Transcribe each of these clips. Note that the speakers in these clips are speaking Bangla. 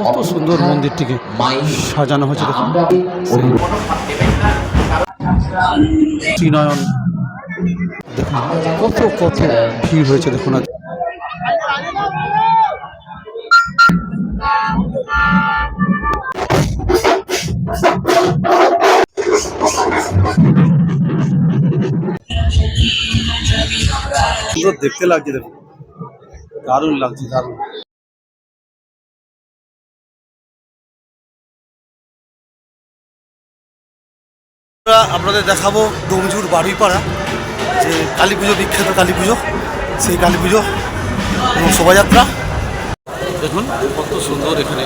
কত সুন্দর মন্দিরটিকে সাজানো হয়েছে দেখুন। ত্রিনয়ন দেখুন, কত কত ভিড় হয়েছে দেখুন। আজ দেখতে লাগছে দেখুন, দারুণ লাগছে, দারুণ। আপনাদের দেখাবো ডোমজুর বাড়িপাড়া, যে কালী পুজো, বিখ্যাত কালী পুজো, সেই কালী পুজো এবং শোভাযাত্রা দেখুন কত সুন্দর এখানে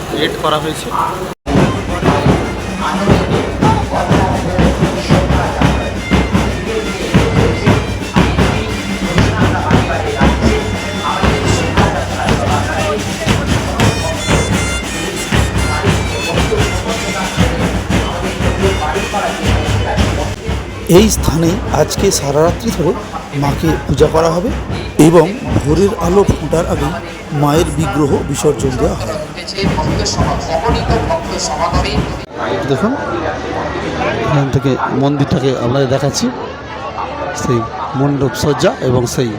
ক্রিয়েট করা হয়েছে। এই স্থানে আজকে সারা রাত্রি ধরে মাকে পূজা করা হবে এবং ভোরের আলো ফোটার আগে মায়ের বিগ্রহ বিসর্জন দেওয়া হয়। দেখুন এখান থেকে মন্দিরটাকে আপনাদের দেখাচ্ছি, সেই মণ্ডপ সজ্জা এবং সেই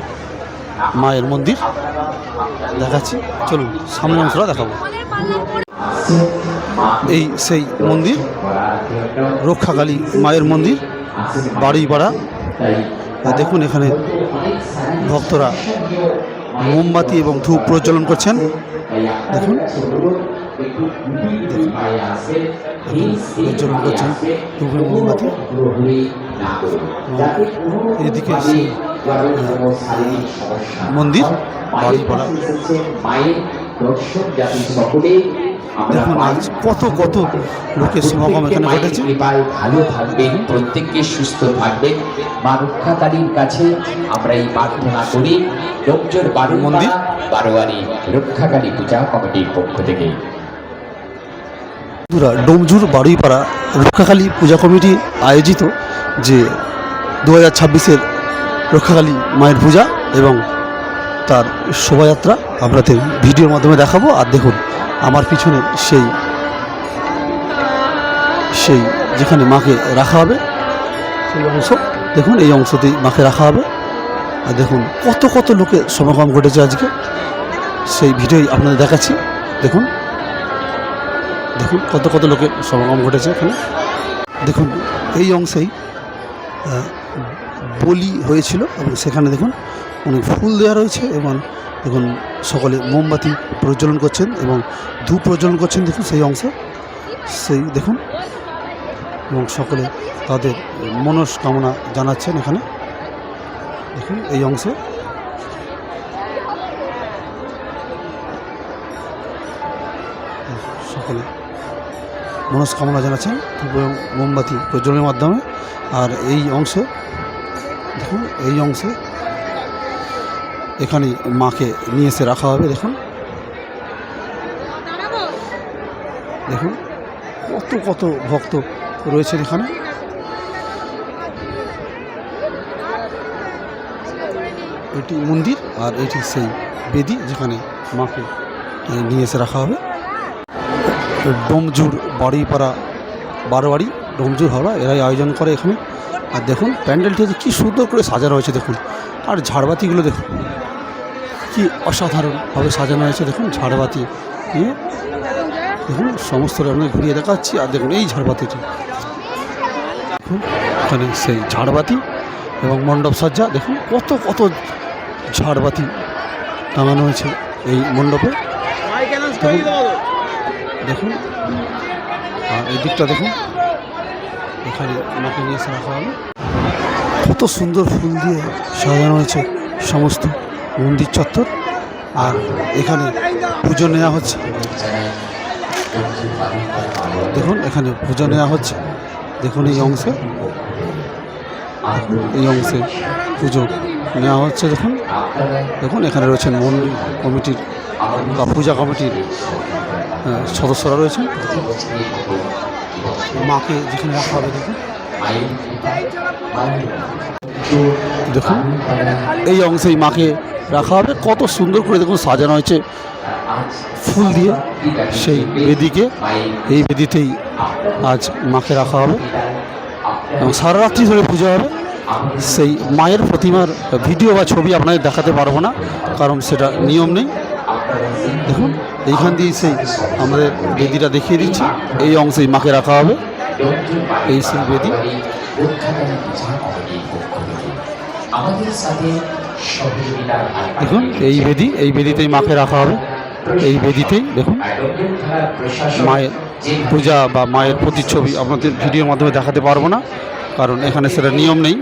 মায়ের মন্দির দেখাচ্ছি। চলুন সামনের অংশটা দেখাবো। এই সেই মন্দির, রক্ষাকালী মায়ের মন্দির বাড়িপাড়া। দেখুন এখানে ভক্তরা মোমবাতি এবং ধূপ প্রজ্বলন করছেন। দেখুন প্রজ্বলন করছেন ধূপের মোমবাতি। এদিকে সেই মন্দির বাড়িপাড়া। দেখুন আজ কত কত লোকের সমাগম এখানে ঘটেছে। ভালো থাকবেন, প্রত্যেককে সুস্থ থাকবেন, মা রক্ষাকালীর কাছে আমরা এই প্রার্থনা করি। ডোমজুর মন্দির বারোয়ারি রক্ষাকালী পূজা কমিটির পক্ষ থেকে। ডোমজুর বাড়িপাড়া রক্ষাকালী পূজা কমিটি আয়োজিত যে 2026-এর রক্ষাকালী মায়ের পূজা এবং তার শোভাযাত্রা আপনাদের ভিডিওর মাধ্যমে দেখাবো। আর দেখুন আমার পিছনে সেই যেখানে মাকে রাখা হবে সেই অংশ দেখুন, এই অংশতেই মাকে রাখা হবে। আর দেখুন কত কত লোকের সমাগম ঘটেছে আজকে, সেই ভিডিওই আপনাদের দেখাচ্ছি। দেখুন দেখুন কত কত লোকের সমাগম ঘটেছে এখানে। দেখুন এই অংশেই বলি হয়েছিল এবং সেখানে দেখুন অনেক ফুল দেওয়া রয়েছে এবং দেখুন সকলে মোমবাতি প্রজ্বলন করছেন এবং ধূপ প্রজ্বলন করছেন। দেখুন সেই অংশে সেই দেখুন, এবং সকলে তাদের মনস্কামনা জানাচ্ছেন এখানে। দেখুন এই অংশে সকলে মনস্কামনা জানাচ্ছেন ধূপ এবং মোমবাতি প্রজ্বলনের মাধ্যমে। আর এই অংশে দেখুন, এই অংশে এখানে মাকে নিয়ে এসে রাখা হবে। দেখুন দেখুন কত কত ভক্ত রয়েছেন এখানে। এটি মন্দির আর এটি সেই বেদি যেখানে মাকে নিয়ে এসে রাখা হবে। ডোমজুর বাড়িপাড়া বারোয়ারি ডোমজুর হাওড়া এরাই আয়োজন করে এখানে। আর দেখুন প্যান্ডেলটি কি সুন্দর করে সাজানো হয়েছে দেখুন। আর ঝাড়বাতিগুলো দেখুন কি অসাধারণভাবে সাজানো হয়েছে। দেখুন ঝাড়বাতি দিয়ে দেখুন সমস্ত রঙে ঘুরিয়ে দেখাচ্ছি। আর দেখুন এই ঝাড়বাতিটি দেখুন, এখানে সেই ঝাড়বাতি এবং মণ্ডপ সজ্জা। দেখুন কত কত ঝাড়বাতি টাঙানো হয়েছে এই মণ্ডপে। দেখুন আর এই দিকটা দেখুন, এখানে মাকে নিয়ে এসে রাখা হবে। কত সুন্দর ফুল দিয়ে সাজানো হয়েছে সমস্ত মন্দির চত্বর। আর এখানে পুজো নেওয়া হচ্ছে। দেখুন এখানে পুজো নেওয়া হচ্ছে। দেখুন এই অংশে পুজো নেওয়া হচ্ছে। দেখুন দেখুন এখানে রয়েছেন মন্দির কমিটির বা পূজা কমিটির সদস্যরা রয়েছেন। মাকে যেখানে রাখা হবে দেখুন দেখুন এই অংশেই মাকে রাখা হবে। কত সুন্দর করে দেখুন সাজানো হয়েছে ফুল দিয়ে সেই বেদিকে এই বেদিতেই আজ মাকে রাখা হবে এবং সারা রাত্রি ধরে পুজো হবে। সেই মায়ের প্রতিমার ভিডিও বা ছবি আপনাদের দেখাতে পারবো না, কারণ সেটা নিয়ম নেই। দেখুন এইখান দিয়ে সেই আমাদের বেদিটা দেখিয়ে দিচ্ছি, এই অংশেই মাকে রাখা হবে, এই সেই বেদি। দেখুন এই বেদি, এই বেদিতেই মাকে রাখা হবে। এই বেদিতেই দেখুন মায়ের পূজা বা মায়ের প্রতিচ্ছবি আপনাদের ভিডিওর মাধ্যমে দেখাতে পারবো না, কারণ এখানে সেটা নিয়ম নেই।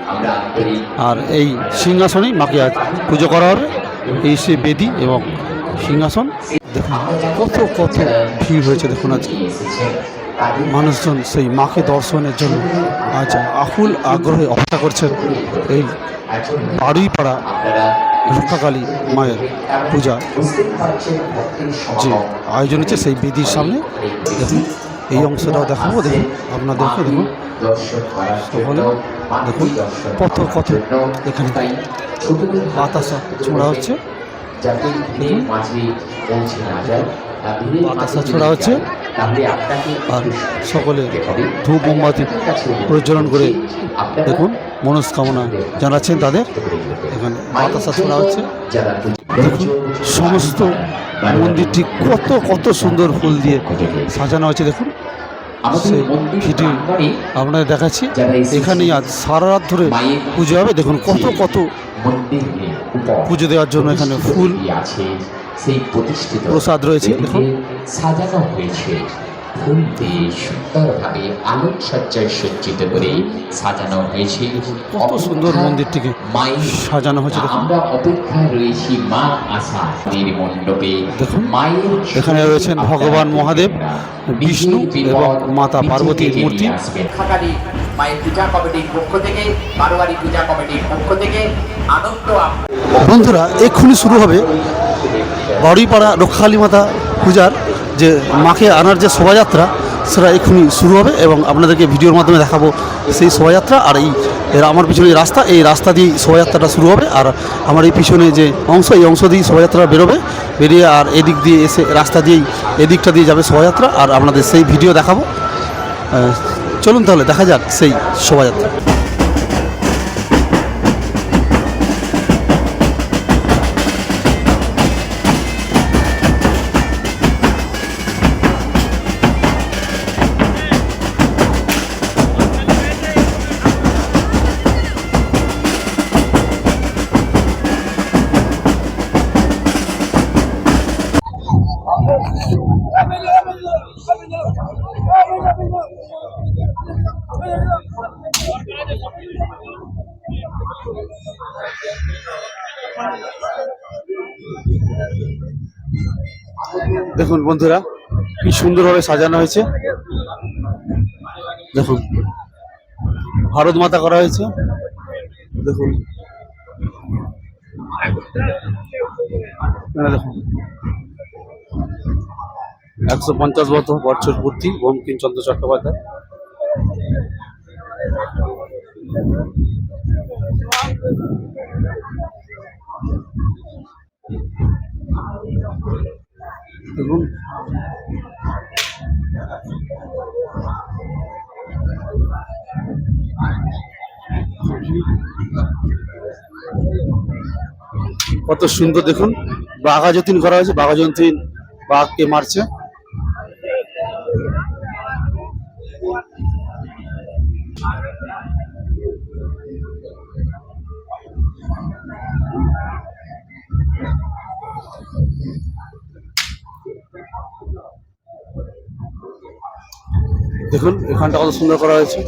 আর এই সিংহাসনেই মাকে আজ পুজো করা হবে, এই সে বেদি এবং সিংহাসন। দেখুন কত কত ভিড় হয়েছে, দেখুন আজকে মানুষজন সেই মাকে দর্শনের জন্য আজ আকুল আগ্রহে অপেক্ষা করছেন। এই বারুইপাড়া রক্ষাকালী মায়ের পূজা যে আয়োজন হচ্ছে সেই বেদির সামনে। দেখুন এই অংশটাও দেখাবো, দেখুন আপনাদেরকে। দেখুন সকলে দেখুন কত কত এখানে বাতাসা ছোড়া হচ্ছে, বাতাসা ছোড়া হচ্ছে, আর সকলে ধূপ মোমবাতি প্রজ্বলন করে দেখুন মনস্কামনা জানাচ্ছেন তাদের। এখানে বাতাসা ছোড়া হচ্ছে। দেখুন সমস্ত মন্দিরটি কত কত সুন্দর ফুল দিয়ে সাজানো হয়েছে। দেখুন সেই ভিডিও আপনাদের দেখাচ্ছি। এখানেই আজ সারা রাত ধরে পুজো হবে। দেখুন কত কত পুজো দেওয়ার জন্য এখানে ফুল প্রসাদ রয়েছে। দেখুন সাজানো হয়েছে ফুল দিয়ে সুন্দরভাবে আলোকসজ্জায় সজ্জিত করে সাজানো হয়েছে। কত সুন্দর মন্দিরটিকে সাজানো হয়েছে। আমরা অপেক্ষায় রয়েছি মা আশার মণ্ডপে। দেখুন মায়ের এখানে রয়েছেন ভগবান মহাদেব, বিষ্ণু এবং মাতা পার্বতীর মূর্তি। রক্ষাকালী মায়ের পূজা কমিটির পক্ষ থেকে, বারোয়ারি পূজা কমিটির পক্ষ থেকে আনন্দ। বন্ধুরা এক্ষুনি শুরু হবে বারুইপাড়া রক্ষাকালী মাতা পূজার যে মাকে আনার যে শোভাযাত্রা, সেটা এক্ষুনি শুরু হবে এবং আপনাদেরকে ভিডিওর মাধ্যমে দেখাবো সেই শোভাযাত্রা। আর আমার পিছনে রাস্তা, এই রাস্তা দিয়েই শোভাযাত্রাটা শুরু হবে। আর আমার এই পিছনে যে অংশ, এই অংশ দিয়েই শোভাযাত্রা বেরোবে, বেরিয়ে আর এদিক দিয়ে এসে রাস্তা দিয়েই এদিকটা দিয়ে যাবে শোভাযাত্রা। আর আপনাদের সেই ভিডিও দেখাবো। চলুন তাহলে দেখা যাক সেই শোভাযাত্রা। দেখুন বন্ধুরা কি সুন্দরভাবে সাজানো হয়েছে। দেখুন ভারত মাতা করা হয়েছে। দেখুন দেখুন 150 বছর পূর্তি বঙ্কিমচন্দ্র চট্টোপাধ্যায়। দেখুন কত সুন্দর, দেখুন বাঘা যতীন করা হয়েছে, বাঘা যতীন বাঘকে মারছে। দেখুন এখানটা কত সুন্দর করা হয়েছে।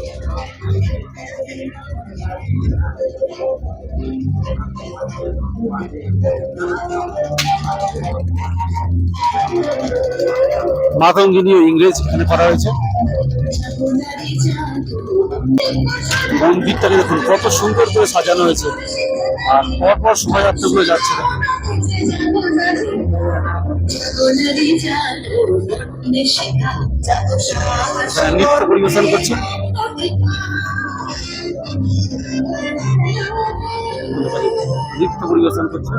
মাতঙ্গিনীয় ইংরেজ এখানে করা হয়েছে। মন্দিরটাকে দেখুন কত সুন্দর করে সাজানো হয়েছে, আর পরপর শোভাযাত্রাগুলো যাচ্ছে। নৃত্য পরিবেশন করছে। নৃত্য পরিবেশন করছে।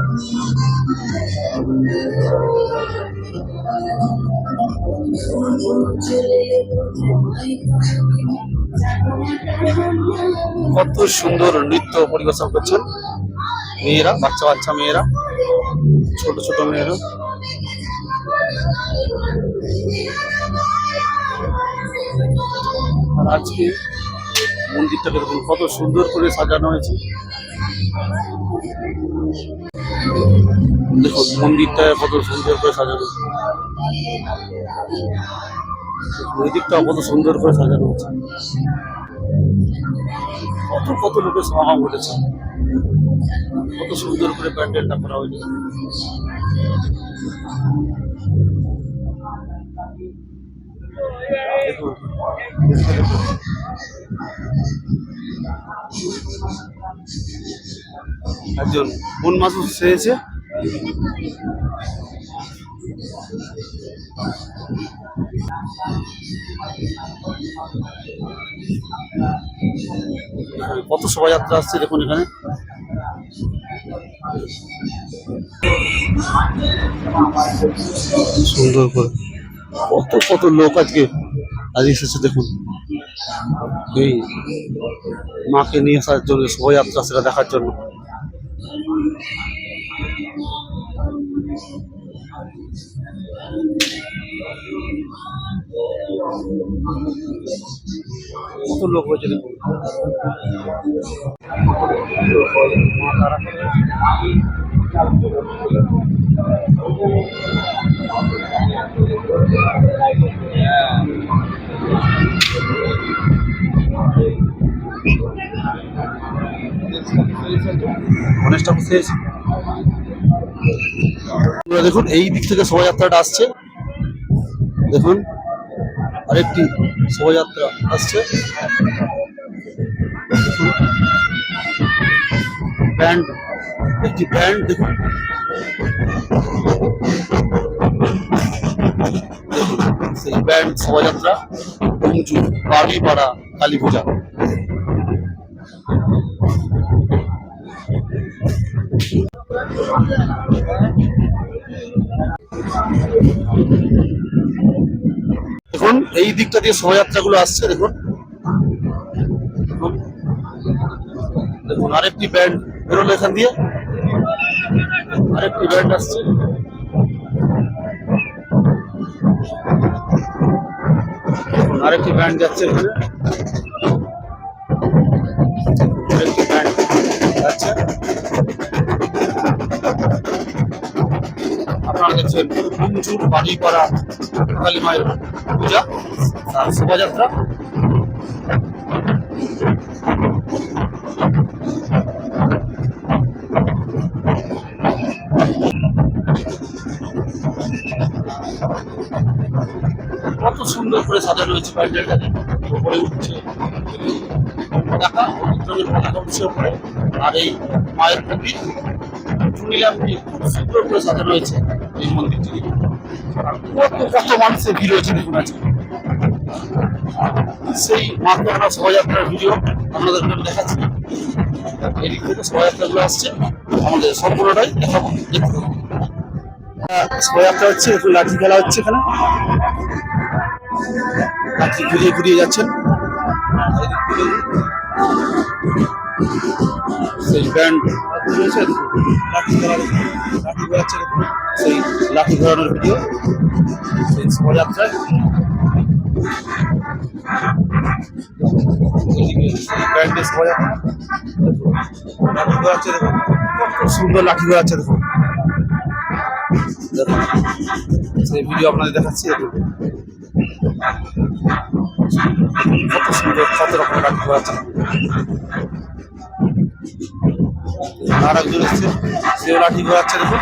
কত সুন্দর নৃত্য পরিবেশন করছেন মেয়েরা, বাচ্চা বাচ্চা মেয়েরা, ছোট ছোট মেয়েরা। আর আজকে মন্দিরটাকে দেখুন কত সুন্দর করে সাজানো হয়েছে। দেখুন মন্দিরটা কত সুন্দর করে সাজানো, মন্দিরটা কত সুন্দর করে সাজানো হয়েছে। কত কত লোকের সমাগম ঘটেছে, কত সুন্দর করে প্যান্ডেলটা করা হয়েছে। দেখুন একজন কোন মাছ সেরেছে, কত শোভাযাত্রা আসছে দেখুন এখানে। সুন্দর করে কত কত লোক আজকে এসেছে দেখুন, এই মাকে নিয়ে আসার জন্য, শোভাযাত্রা সেটা দেখার জন্য। কত লোক হয়েছে দেখুন। গণেশটা বসে আছে। দেখুন এই দিক থেকে শোভাযাত্রাটা আসছে, দেখুন আরেকটি শোভাযাত্রা আসছে। ব্যান্ড, একটি ব্যান্ড দেখুন, সেই ব্যান্ড শোভাযাত্রা বাড়িপাড়া কালী পূজা। দেখুন এই দিকটা দিয়ে শোভাযাত্রাগুলো আসছে, দেখুন দেখুন আরেকটি ব্যান্ড বেরোলো এখান দিয়ে, আরেকটি ব্যান্ড আসছে। আরেকটি ব্যান্ড যাচ্ছে এখানে, আরেকটি ব্যান্ড যাচ্ছে। আপনারা দেখছেন মঞ্জুর বাড়িপাড়া কালী মায়ের পূজা আর শোভাযাত্রা। কত সুন্দর করে সাজানো হয়েছে প্যান্ডেলটাকে, উপরে উঠছে পতাকা, পতাকা উঠছে উপরে। আর এই মায়ের মন্দির চুনিলামটি খুব সুন্দর করে সাজানো হয়েছে এই মন্দিরটি। আর কত কত মানুষের ভিড় হয়েছে দেখুন আজকে। সেই মাকে আমরা শোভাযাত্রার ভিডিও আপনাদেরকে দেখাচ্ছি। এদিক থেকে শোভাযাত্রাগুলো আসছে, আমাদের সম্পূর্ণটাই দেখাবো, দেখতে হবে। শোভাযাত্রা হচ্ছে, একটু লাঠি খেলা হচ্ছে এখানে, লাঠি ঘুরিয়ে ঘুরিয়ে যাচ্ছেন। সেই ব্যান্ড রয়েছে, লাঠি খেলা, লাঠি ঘোরাচ্ছে, সেই লাঠি ঘোরানোর ভিডিও সেই শোভাযাত্রায়। ব্যান্ডের শোভাযাত্রা, লাঠি ঘোরাচ্ছে দেখুন, কত সুন্দর লাঠি ঘোরাচ্ছে দেখুন। সেই ভিডিও আপনাদের দেখাচ্ছি, দেখুন কত সুন্দর, কত রকম লাঠি ঘোরাচ্ছে। আর একজন এসছে, সেও লাঠি ঘোরাচ্ছে দেখুন।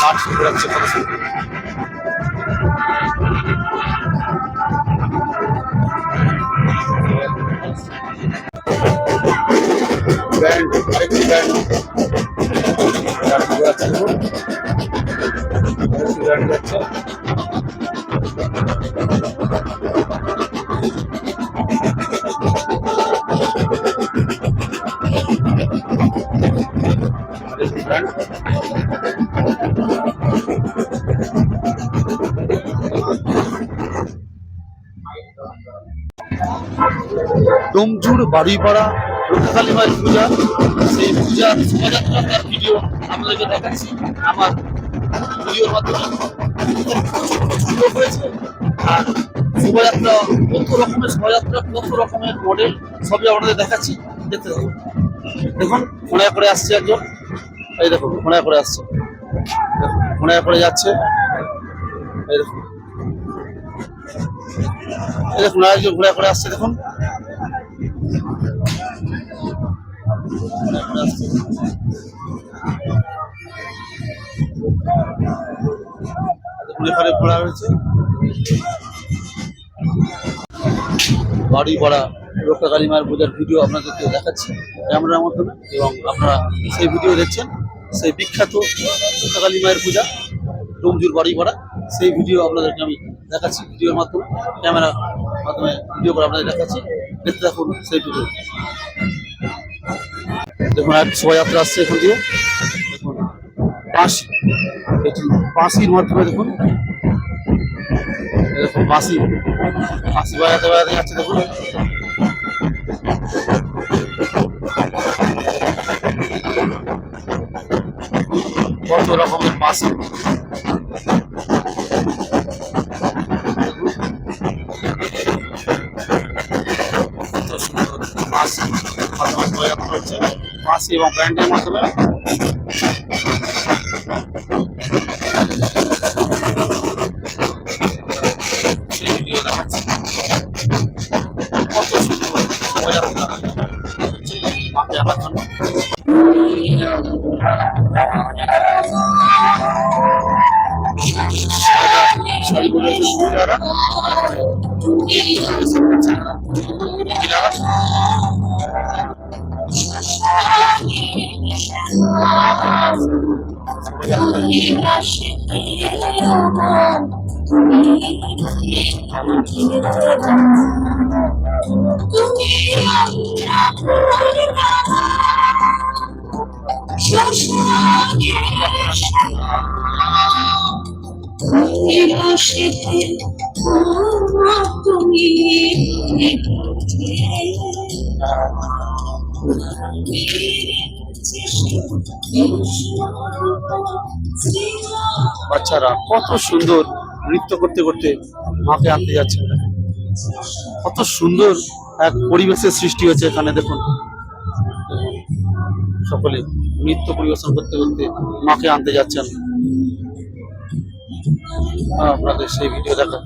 লাঠি ঘোরাচ্ছে কত সুন্দর। ব্যান্ড, আরেকটি ব্যান্ড লাঠি ঘোরাচ্ছে দেখুন। ডোমজুর বাড়িপাড়া রক্ষাকালী মায়ের পূজা, সেই পূজার শোভাযাত্রা তার ভিডিও আপনাদেরকে দেখাচ্ছি আমার ভিডিওর মাধ্যমে। সুন্দর হয়েছে। আর শোভাযাত্রা, কত রকমের শোভাযাত্রা, কত রকমের মডেল সবই আপনাদের দেখাচ্ছি, দেখতে থাকুন। দেখুন ঘোড়ায় করে আসছে একজন, এই দেখুন ঘোড়ায় করে আসছে, ঘোড়ায় করে যাচ্ছে, এই দেখুন, এই দেখুন আরেকজন ঘোড়ায় করে আসছে, দেখুন ঘোড়ায় করে আসছে। দেখুন এখানে ঘোড়া রয়েছে। বাড়ি ভাড়া রক্ষাকালী মায়ের পূজার ভিডিও আপনাদেরকে দেখাচ্ছি ক্যামেরার মাধ্যমে, এবং আপনারা সেই ভিডিও দেখছেন। সেই বিখ্যাত রক্ষাকালী মায়ের পূজা ডোমজুর বাড়ি ভাড়া, সেই ভিডিও আপনাদেরকে আমি দেখাচ্ছি ভিডিওর মাধ্যমে, ক্যামেরার মাধ্যমে ভিডিও করে আপনাদের দেখাচ্ছি, দেখতে থাকুন সেই ভিডিও। দেখুন এক শোভাযাত্রা আসছে এখান দিয়ে, দেখুন বাঁশি, এটি বাঁশির মাধ্যমে দেখুন, দেখুন বাঁশি বাঁশি বাজাতে বাজাতে যাচ্ছে, দেখুন কত রকমের বাঁশি, বাঁশি এবং ব্যান্ডের মাধ্যমে ভিডিও দেখাচ্ছি। কত সুন্দর শোভাযাত্রা মাকে আনার জন্য। শাড়ি পরেছে মহিলারা, বাচ্চারা কত সুন্দর নৃত্য করতে করতে মাকে আনতে যাচ্ছে। কত সুন্দর এক পরিবেশের সৃষ্টি হয়েছে এখানে, দেখুন সকলে নৃত্য পরিবেশন করতে করতে মাকে আনতে যাচ্ছেন। আপনাদের সেই ভিডিও দেখা,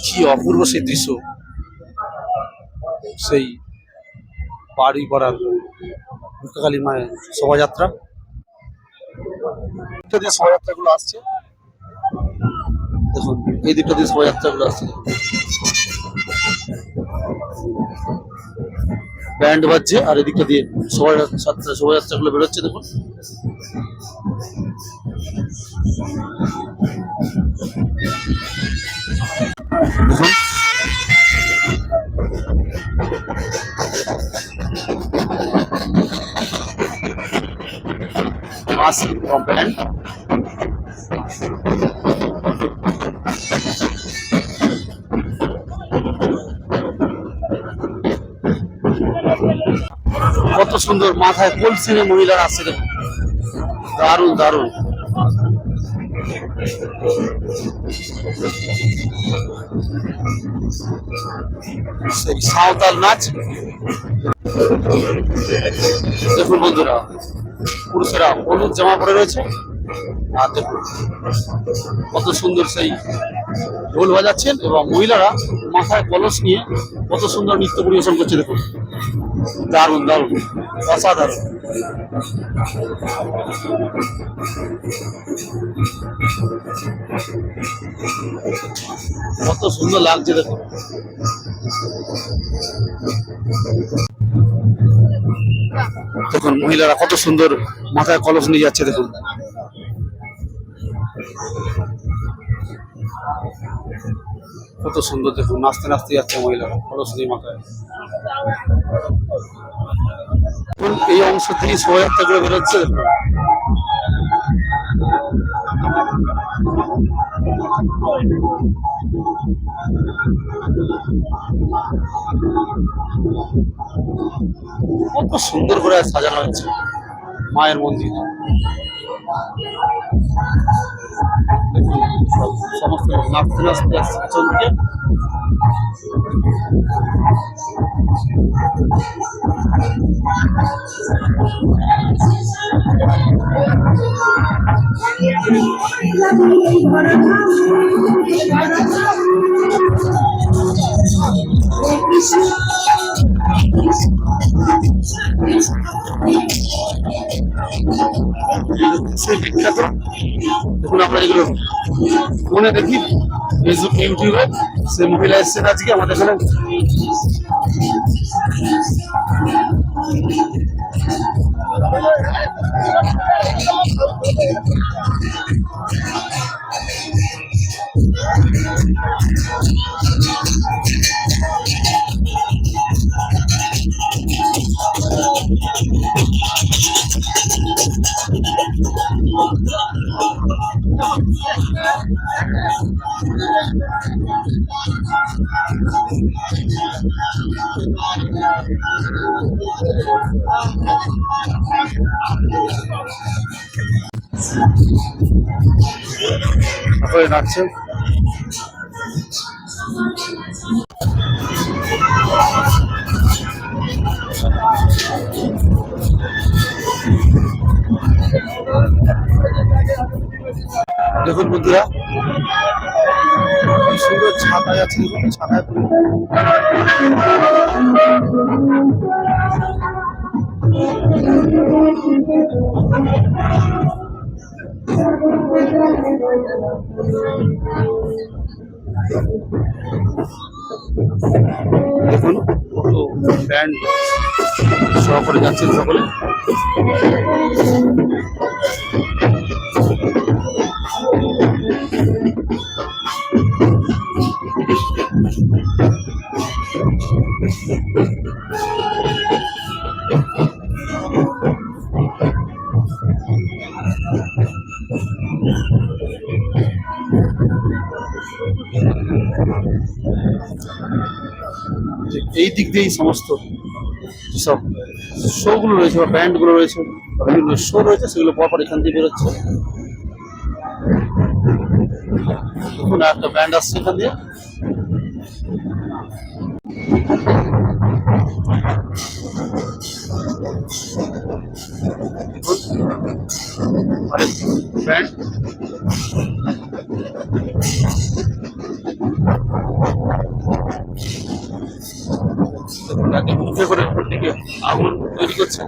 কি অপূর্ব সেই দৃশ্য, সেই বাড়ি পাড়ার রক্ষাকালী মায়ের শোভাযাত্রা। শোভাযাত্রাগুলো আসছে, দেখুন এই দিকটা দিয়ে শোভাযাত্রাগুলো আসছে, ব্যান্ড বাজছে আর এদিকটা দিয়ে শোভাযাত্রাগুলো বেরোচ্ছে, দেখুন দেখুন ব্যান্ড। কত সুন্দর মাথায় কলসি নিয়ে মহিলারা আসছে, দেখুন দারুণ দারুণ। সেই সাঁওতাল নাচ দেখুন বন্ধুরা, পুরুষেরা হলুদ জামা পরে রয়েছে, আর দেখুন কত সুন্দর সেই ঢোল বাজাচ্ছেন, এবং মহিলারা মাথায় কলস নিয়ে কত সুন্দর নৃত্য পরিবেশন করছে, দেখুন দারুণ দারুণ অসাধারণ। কত সুন্দর লাগছে দেখুন। দেখুন মহিলারা কত সুন্দর মাথায় কলস নিয়ে যাচ্ছে, দেখুন কত সুন্দর, দেখুন নাচতে নাচতে যাচ্ছে মহিলারা কলস নিয়ে মাথায়। এই অংশ থেকে শোভাযাত্রা করে বেরোচ্ছে, দেখুন কত সুন্দর করে সাজানো হচ্ছে মায়ের মন্দির। দেখুন সমস্ত নাচতে নাচতে আসছে পিছন দিকে। সেই বিখ্যাত দেখুন আমরা এগুলো ফোনে দেখি, ফেসবুক ইউটিউবে, সে মহিলা এসছেন আজকে আমাদের এখানে। তারপরে নাচছেন। দেখুন বন্ধুরা কি সুন্দর ছাতায় আছে, ছাতায় দেখুন কত ব্যান্ড সহকারে যাচ্ছেন সকলে। এই দিক দিয়েই সমস্ত যেসব শোগুলো রয়েছে বা ব্যান্ডগুলো রয়েছে, বিভিন্ন শো রয়েছে, সেগুলো পরপর এখান দিয়ে বেরোচ্ছে। দেখুন একটা ব্যান্ড আসছে এখান দিয়ে। আরেক ব্যান্ড মুখে করে দিকে আগুন তৈরি করছে।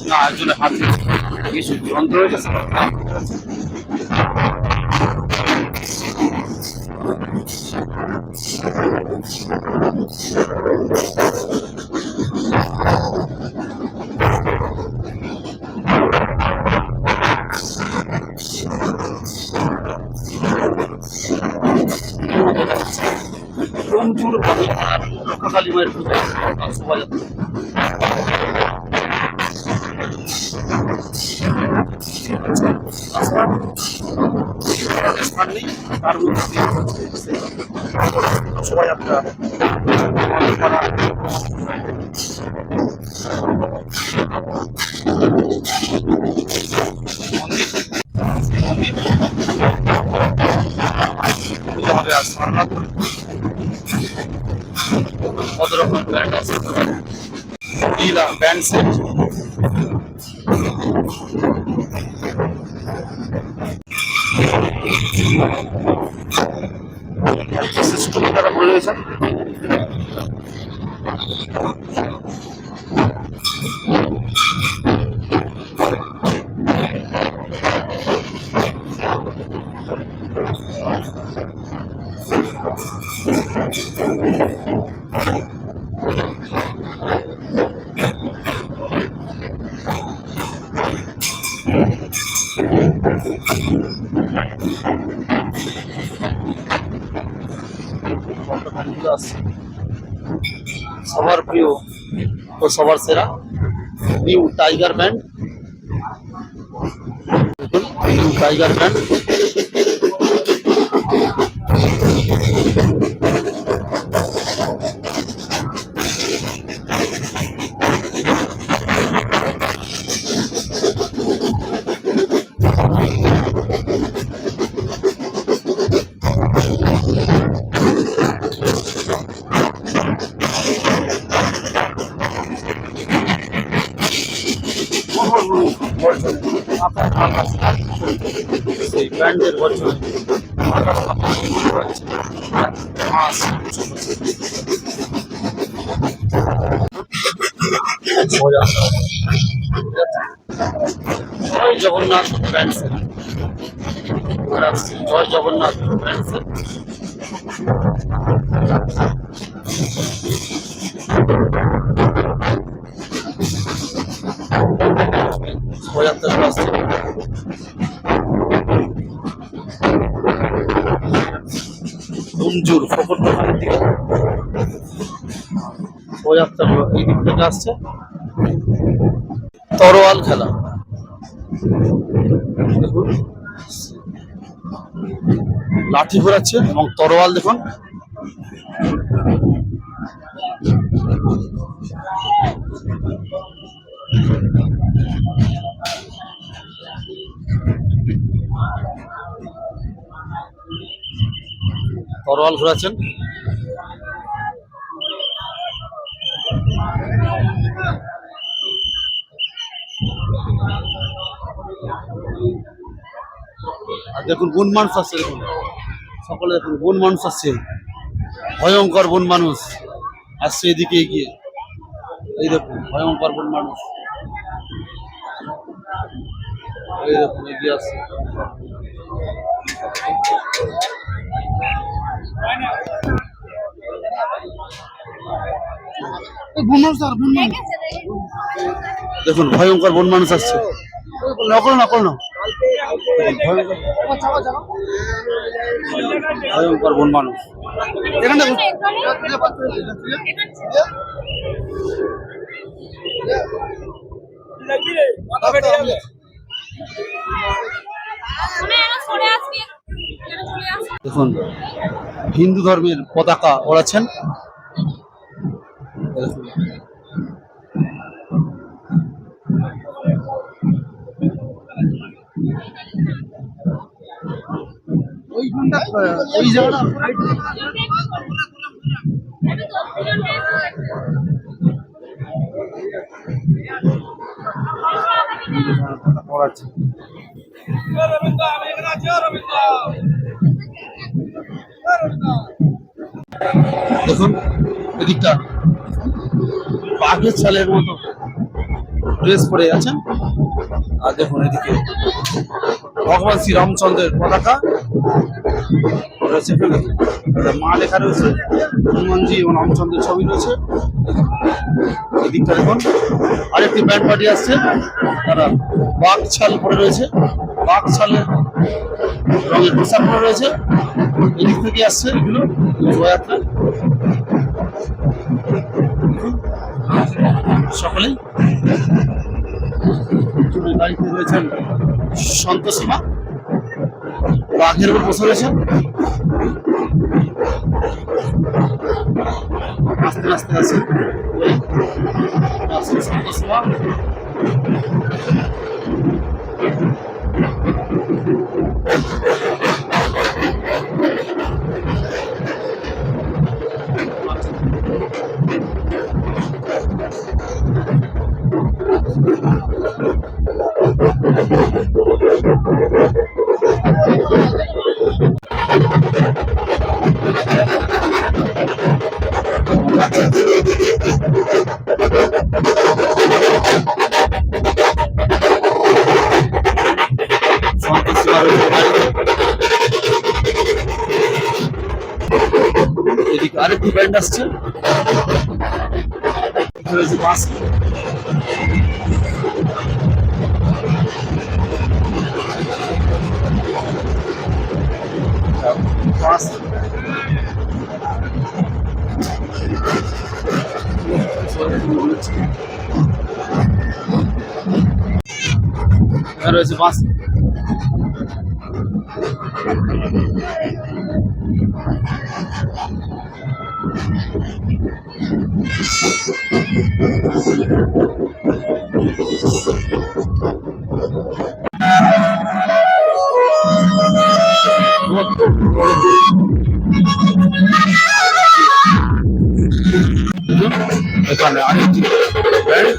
না একজনের হাতে কিছু যন্ত্র রয়েছে। রংপুর রক্ষাকালী মায়ের পুজো শোভাযাত্রা। স্থান নেই, তার মধ্যে শোভাযাত্রা হবে। আর সারনাথ কত রকম ব্যান্ড আছে, ব্যান্ড সেট। তারা বলে রয়েছেন ব্যান্ডগুলো আসছে সবার প্রিয় ও সবার সেরা new tiger band. New tiger band সেই ব্যান্ডের বছর জয় জগন্নাথ ব্যান্ড সেট, জয় জগন্নাথ ব্যান্ড সেট। শোভাযাত্রা শুরু আসছে। ডুমজুর ফকর দোকানের দিকে শোভাযাত্রা এই দিক থেকে আসছে। তরোয়াল খেলা দেখুন, লাঠি ঘোরাচ্ছে এবং তরোয়াল দেখুন। তরোয়াল ঘোরাচ্ছেন। আর দেখুন বন মানুষ আসছে, দেখুন সকলে দেখুন বন মানুষ আসছে, ভয়ঙ্কর বন মানুষ আসছে এদিকে এগিয়ে। এই দেখুন ভয়ঙ্কর বন মানুষ, এই দেখুন এগিয়ে আসছে। দেখুন ভয়ঙ্কর বন মানুষ আসছে, নকল নকল না ভয়ঙ্কর বন মানুষ। এখানে দেখুন হিন্দু ধর্মের পতাকা ওড়াচ্ছেন। ওই জায়গাটা ওড়াচ্ছে। দেখুন এদিকটা বাঘের ছালের মতো ড্রেস পরে আছেন। আর দেখুন এদিকে ভগবান শ্রী রামচন্দ্রের পতাকা রয়েছে, মা লেখা রয়েছে, হনুমানজি এবং রামচন্দ্রের ছবি রয়েছে। এদিকটা দেখুন আরেকটি ব্যান্ড পার্টি আসছে, তারা বাঘ ছাল পরে রয়েছে, বাঘ ছালের রঙের পোশাক পরে রয়েছে। এদিক থেকে আসছে এগুলো শোভাযাত্রা। সকলেই গাড়িতে রয়েছেন সন্তোষীমা, বাঘের উপর বসে রয়েছেন। আস্তে আস্তে আসছে সন্তোষীমা। এদিকে আরেকটি ব্যান্ড আসছে, বাস বাস এখানে রয়েছে বাস। এখানে আরেকটি ব্যান্ড।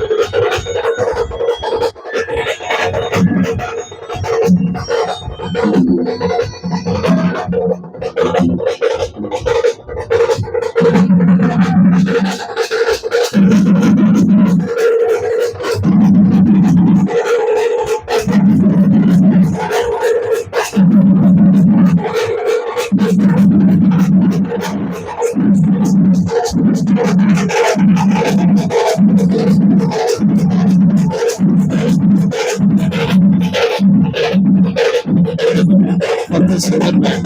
কত সুন্দর ব্যান্ড।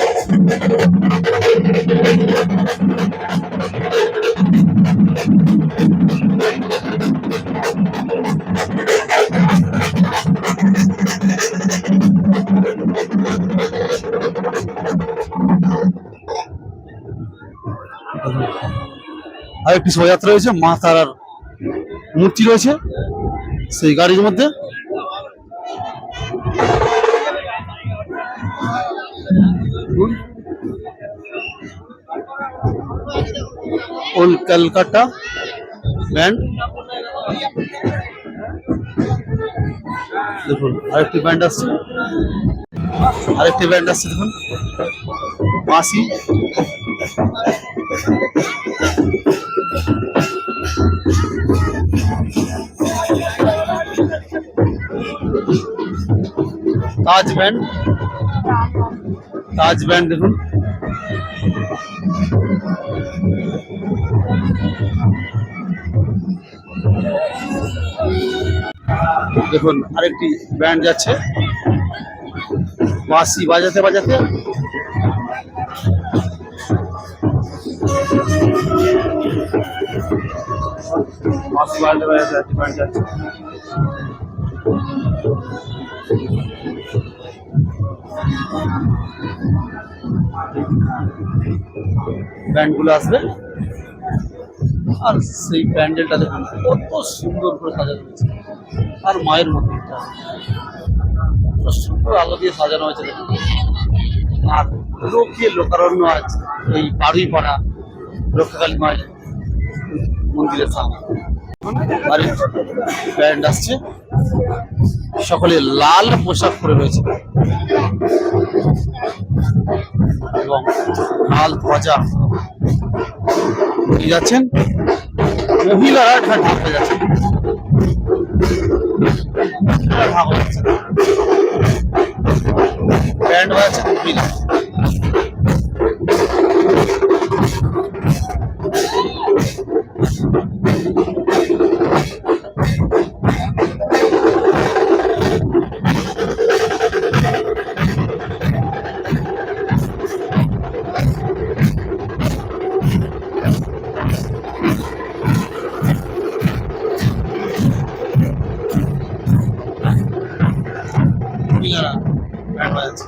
আর একটি শোভাযাত্রা রয়েছে, মা তারার মূর্তি রয়েছে সেই গাড়ির মধ্যে। Old Calcutta band. দেখুন আরেকটি ব্যান্ড আসছে, দেখুন বাঁশি। তাজ ব্যান্ড দেখুন। দেখুন আরেকটি ব্যান্ড যাচ্ছে বাঁশি বাজাতে বাজাতে। বাঁশি বাজাতে বাজাতে একটি ব্যান্ড যাচ্ছে। ব্যান্ডগুলো আসবে আর সেই প্যান্ডেলটা দেখুন কত সুন্দর করে সাজানো হয়েছে। আর মায়ের মন্দিরটা কত সুন্দর আলো দিয়ে সাজানো হয়েছে দেখুন। আর লোকে লোকারণ্য আছে এই বাড়িপাড়া রক্ষাকালী মায়ের মন্দিরের সামনে। আর ব্যান্ড আসছে, সকলে লাল পোশাক পরে রয়েছে এবং লাল ধ্বজা নিয়ে যাচ্ছেন। মহিলারা ঢাকতে যাচ্ছেন, ব্যান্ড বাজাচ্ছে মহিলা। মহিলারা ব্যান্ড বাজাচ্ছে।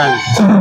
ব্যান্ড।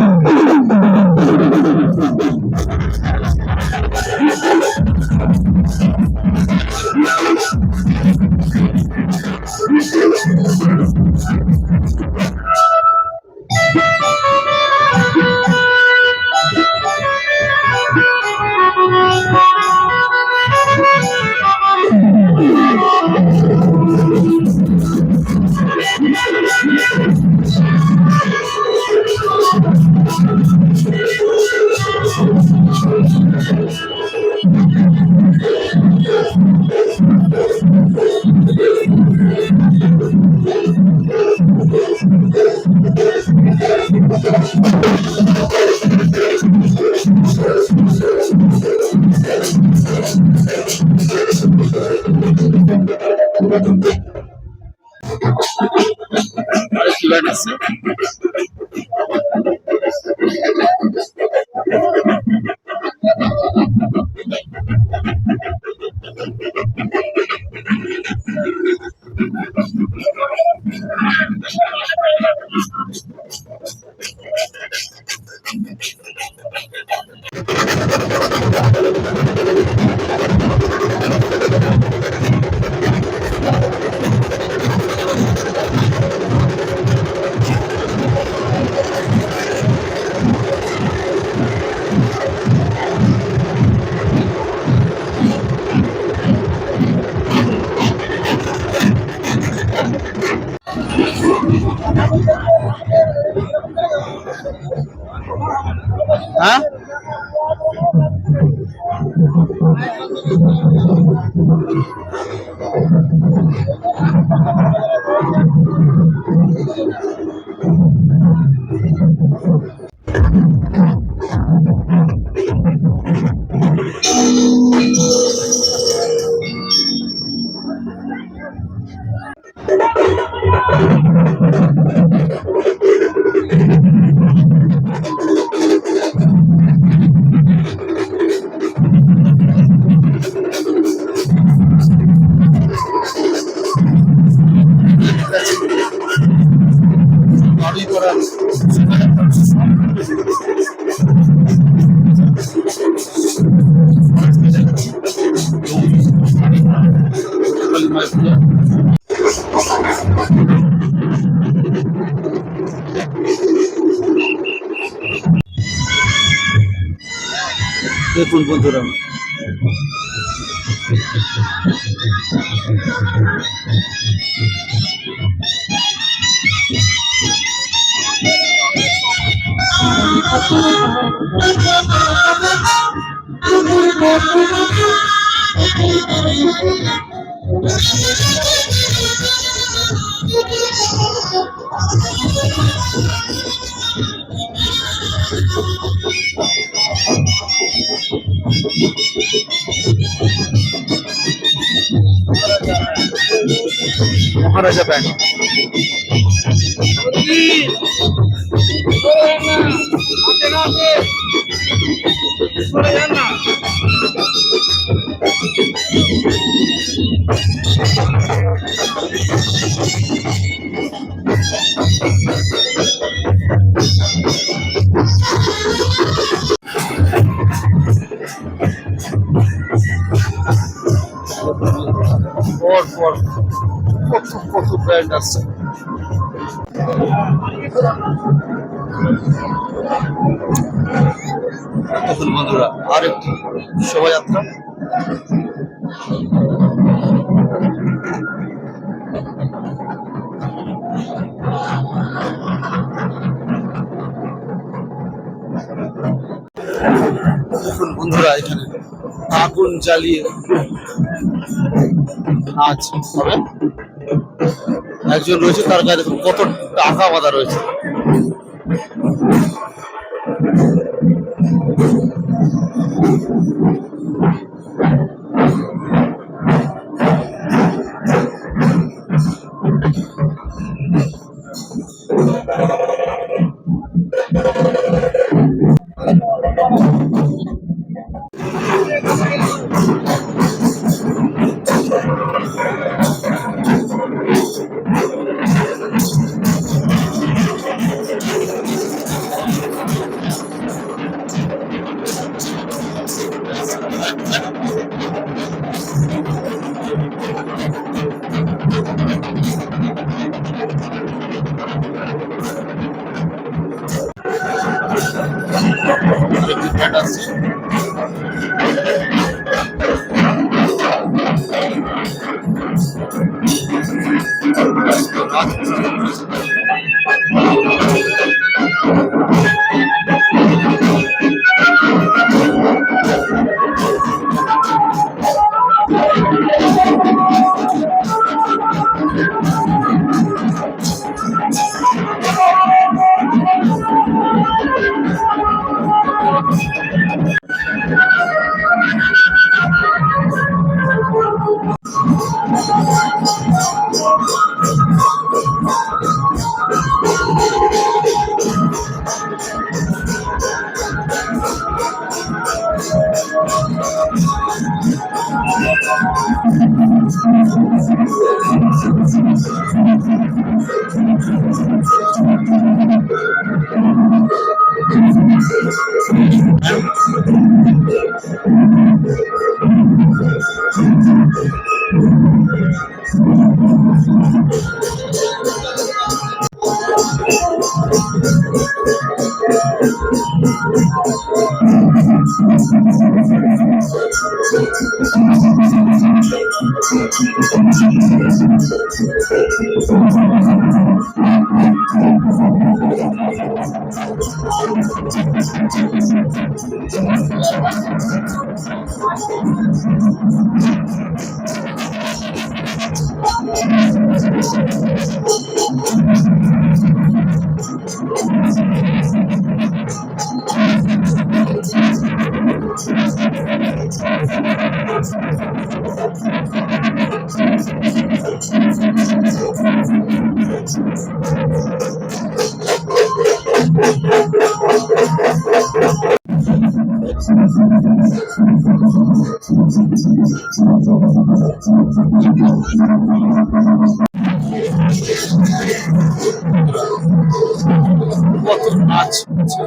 আরেকটি ব্যান্ড আছে। হ্যাঁ, বাড়ি করা দেখুন বন্ধুরা, মহারাজা ব্যান্ড। পর কত ব্র্যান্ড আছে। তখন বন্ধুরা আরেকটি শোভাযাত্রা। দেখুন বন্ধুরা, এখানে আগুন জ্বালিয়ে নাচ হবে। একজন রয়েছে, তার গায়ে দেখুন কত টাকা বাঁধা রয়েছে। কত নাচ হচ্ছে।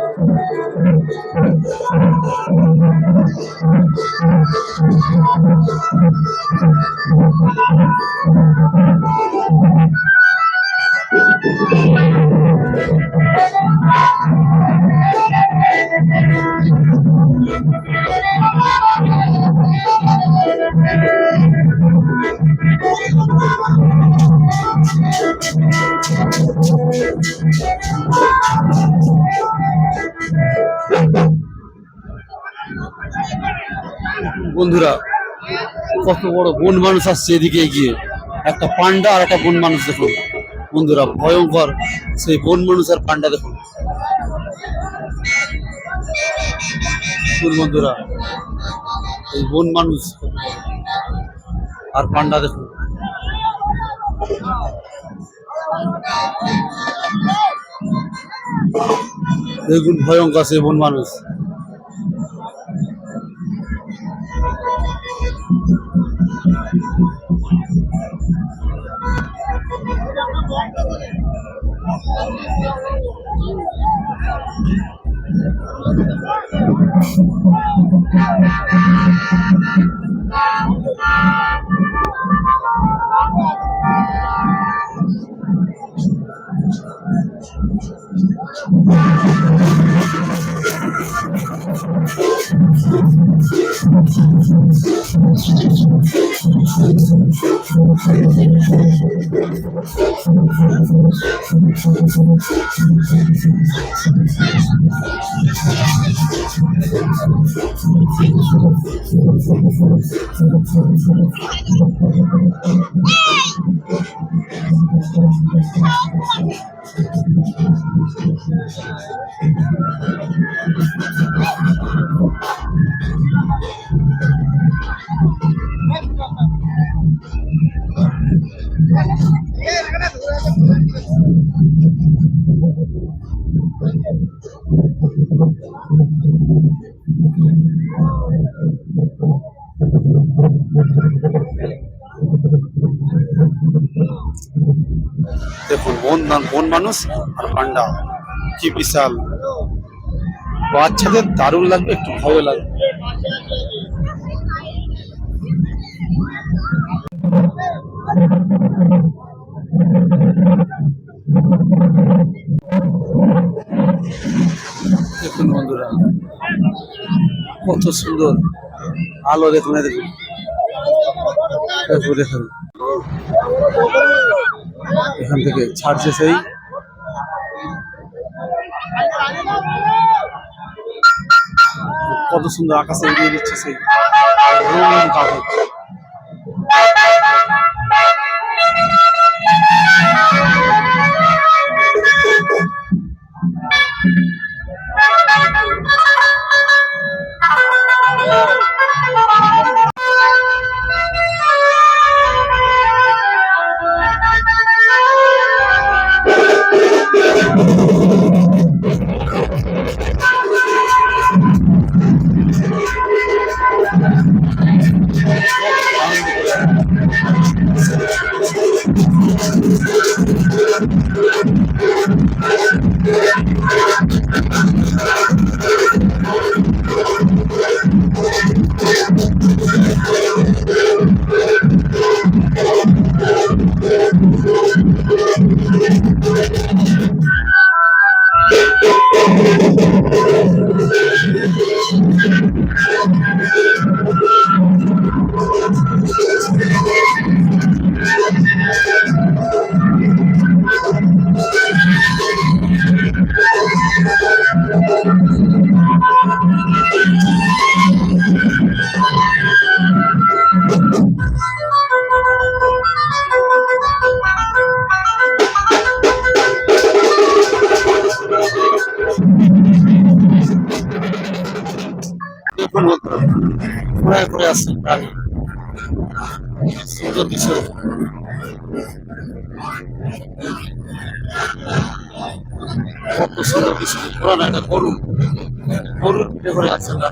বন্ধুরা কত বড় বন মানুষ আসছে এদিকে এগিয়ে, একটা পান্ডা আর একটা বন মানুষ দেখুন বন্ধুরা, ভয়ঙ্কর সেই বন মানুষ আর পান্ডা দেখুন বন্ধুরা, এই বন মানুষ আর পান্ডা দেখুন। দেখুন ভয়ঙ্কর সেই বন মানুষ। দেখুন বন মানুষ আর পান্ডা কি বিশাল, বাচ্চাদের দারুণ লাগবে, একটু ভয় লাগবে। সুন্দর আলো দেখুন, দেখুন দেখুন এখান থেকে ছাড়ছে সেই কত সুন্দর আকাশে এগিয়ে দিচ্ছে সেই রঙিন কাগজ। ঘোরায় ঘুরে আসছে প্রাণী, সুন্দর কিছু কত সুন্দর কিছু পুরানো একটা গরু গরুর পিঠে করে আছে না।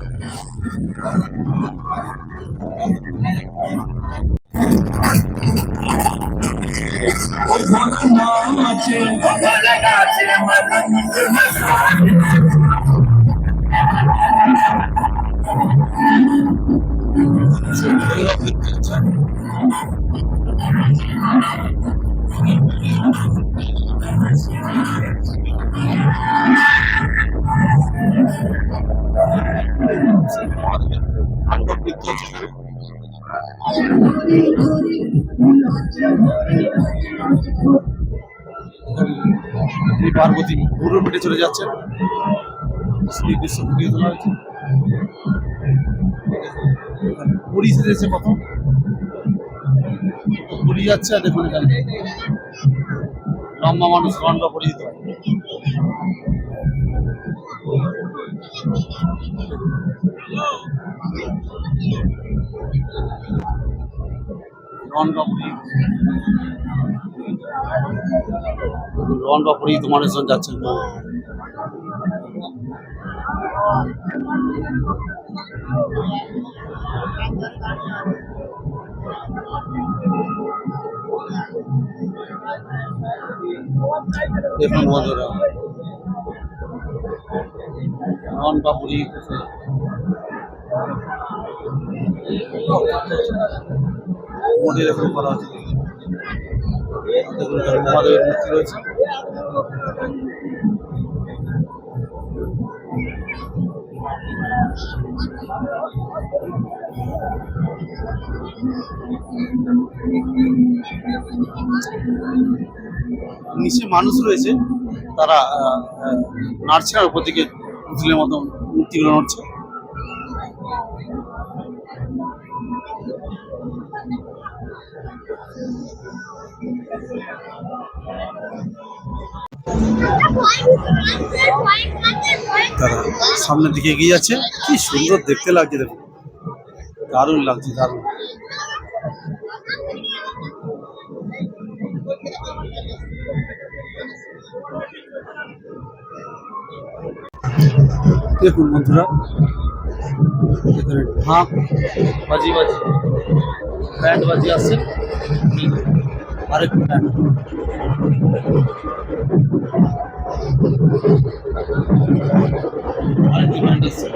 পার্বতী গরুর পেটে চলে যাচ্ছে, শ্রীকৃষ্ণ ফুটিয়ে তোলা হয়েছে, পুরী সেজেছে কত পুরী যাচ্ছে। আর দেখুন এখানে লম্বা মানুষ দণ্ড পরিহিত লম্বা পরিহিত মানুষজন যাচ্ছেন। দেখুন বন্ধুরা লম্বা পরিহিত মন্দির এখন করা আছে, দেখুন মহাদেবের মূর্তি রয়েছে। নিচে মানুষ রয়েছে, তারা নাড়ছে আর উপর দিকে পুতুলের মতো মূর্তিগুলো নড়ছে। তারা সামনের দিকে এগিয়ে যাচ্ছে, কি সুন্দর দেখতে লাগছে, দেখুন দারুণ লাগছে, দারুণ। দেখুন বন্ধুরা এখানে ঢাক বাজি ব্যান্ড বাজি আসছে, আরেকটু ব্যান্ড আসছে।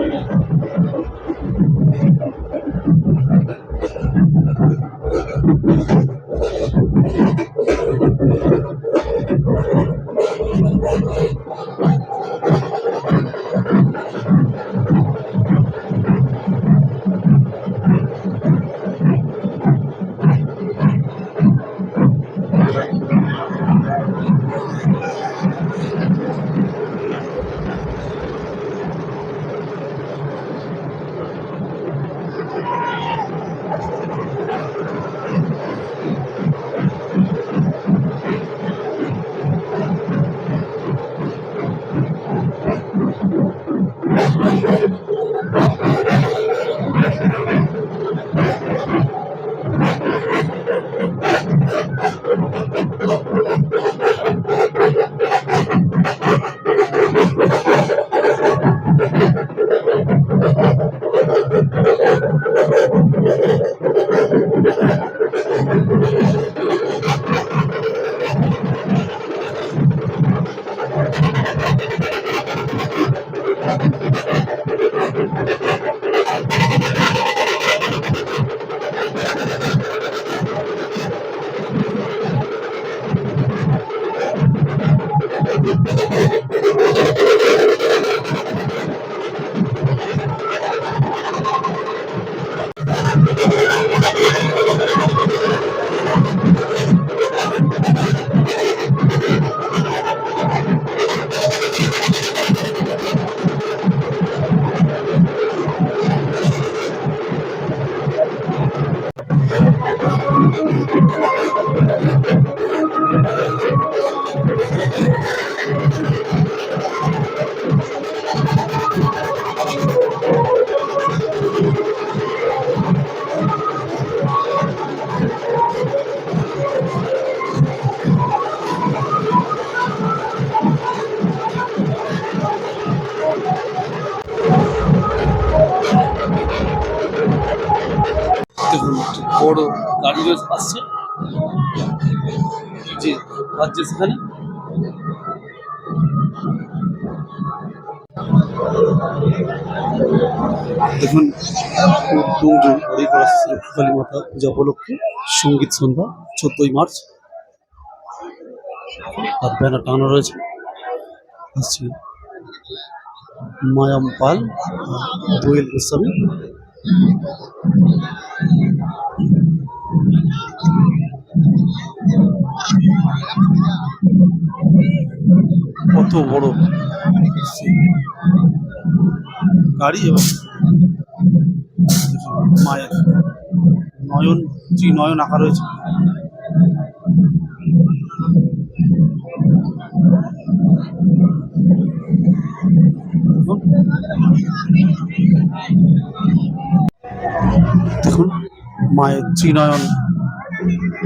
দেখুন বড় গাড়ি আসছে, যে রাজ্যে সেখানে দেখুন ডোমজুর হরিকলা কালী মাতা পূজা উপলক্ষে সঙ্গীত সন্ধ্যা 14ই মার্চ, তার ব্যানার টাঙানো রয়েছে। আসছে মায়াম পাল, দোয়েল গোস্বামী। কত বড় গাড়ি এবং মায়ের নয়ন, নয়ন আঁকা রয়েছে। দেখুন মায়ের ত্রিনয়ন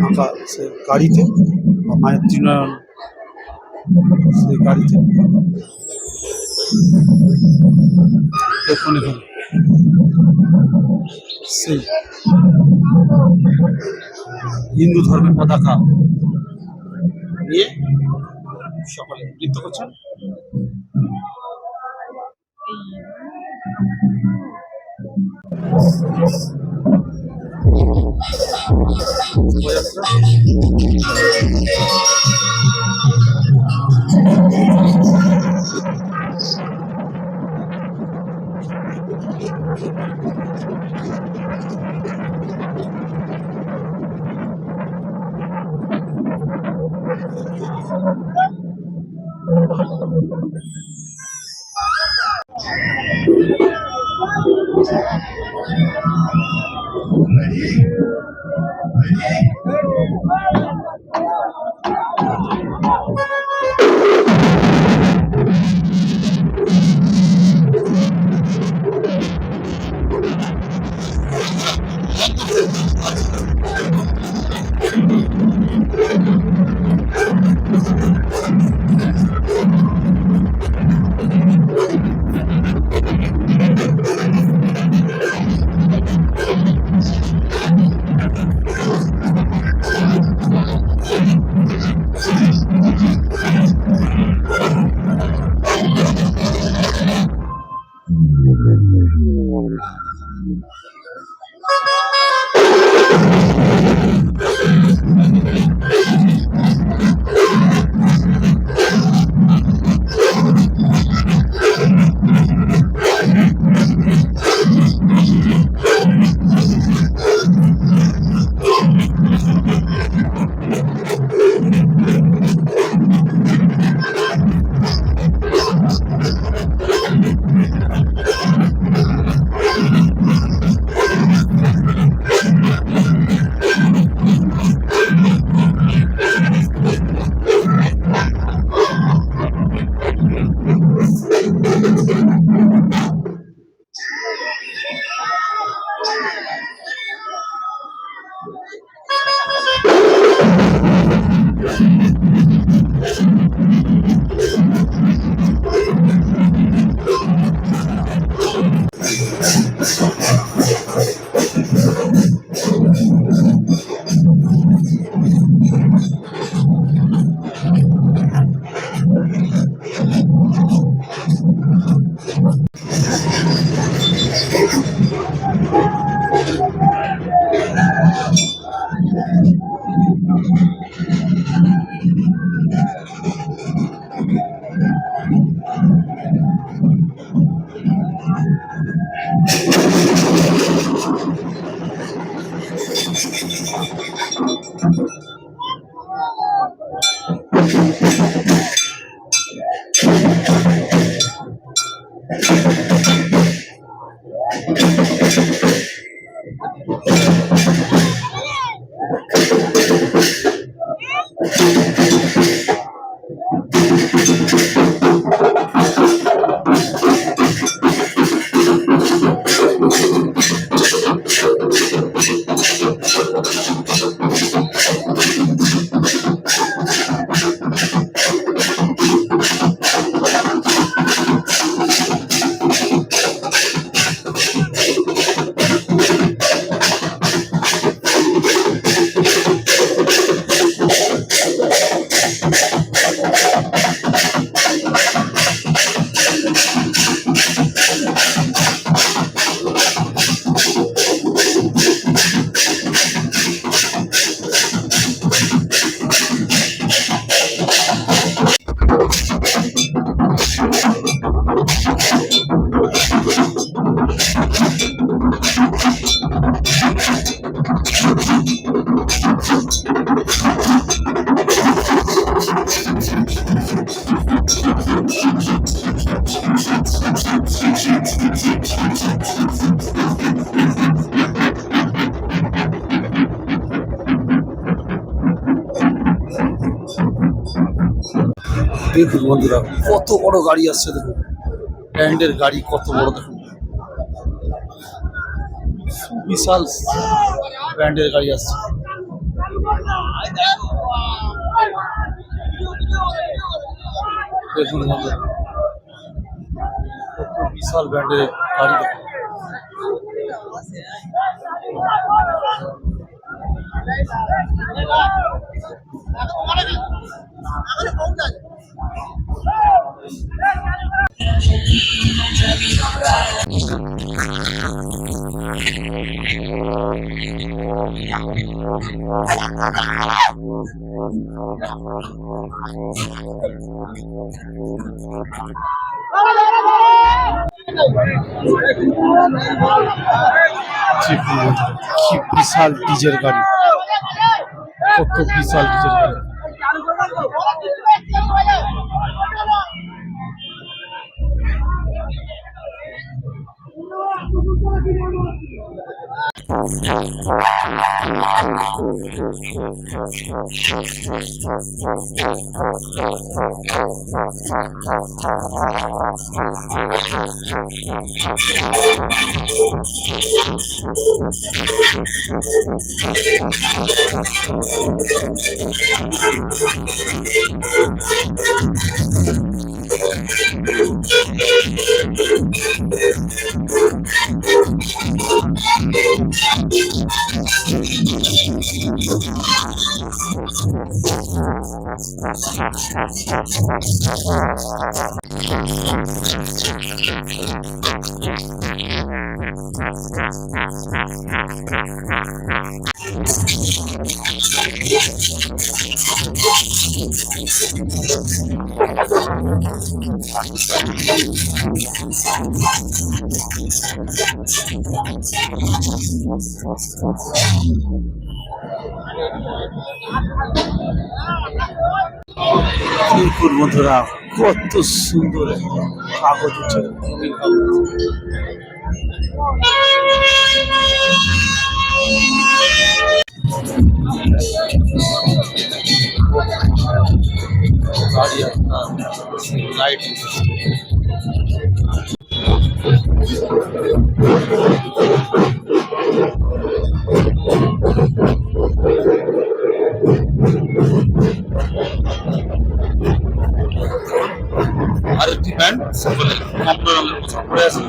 আঁকা সে গাড়িতে, বা মায়ের ত্রিনয়ন সেই গাড়িতে। দেখুন এখানে সেই হিন্দু ধর্মের পতাকা নিয়ে সকলে নৃত্য করছেন। দেখুন বন্ধুরা কত বড় গাড়ি আসছে, দেখুন ব্যান্ডের গাড়ি কত বড়, দেখুন বিশাল ব্যান্ডের গাড়ি আসছে। দেখুন বন্ধুরা কত বিশাল ব্যান্ডের গাড়ি, দেখুন কি বিশাল ডিজের গাড়ি, কত বিশাল ডিজের গাড়ি। দেখুন বন্ধুরা কত সুন্দর কাগজ হচ্ছে, গাড়ি আপনার লাইট আরেকটি ব্যান্ড সকলে কমলা রঙের পোশাক পরে আছে।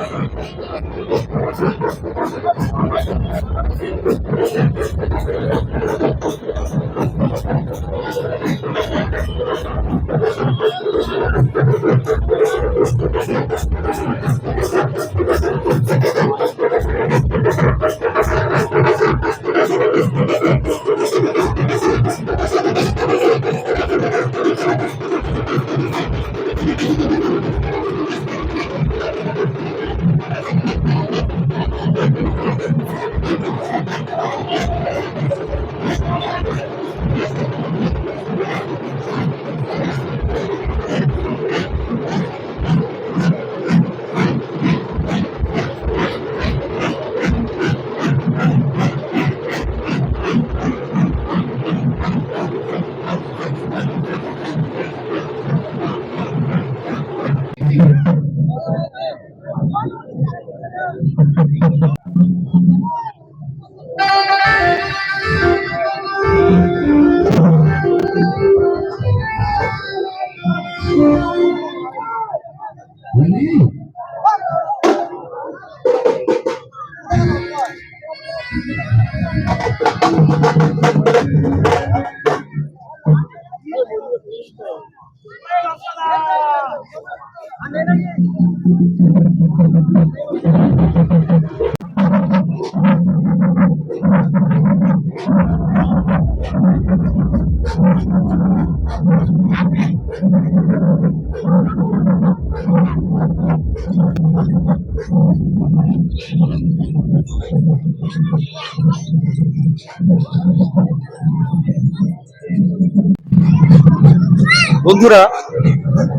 বন্ধুরা,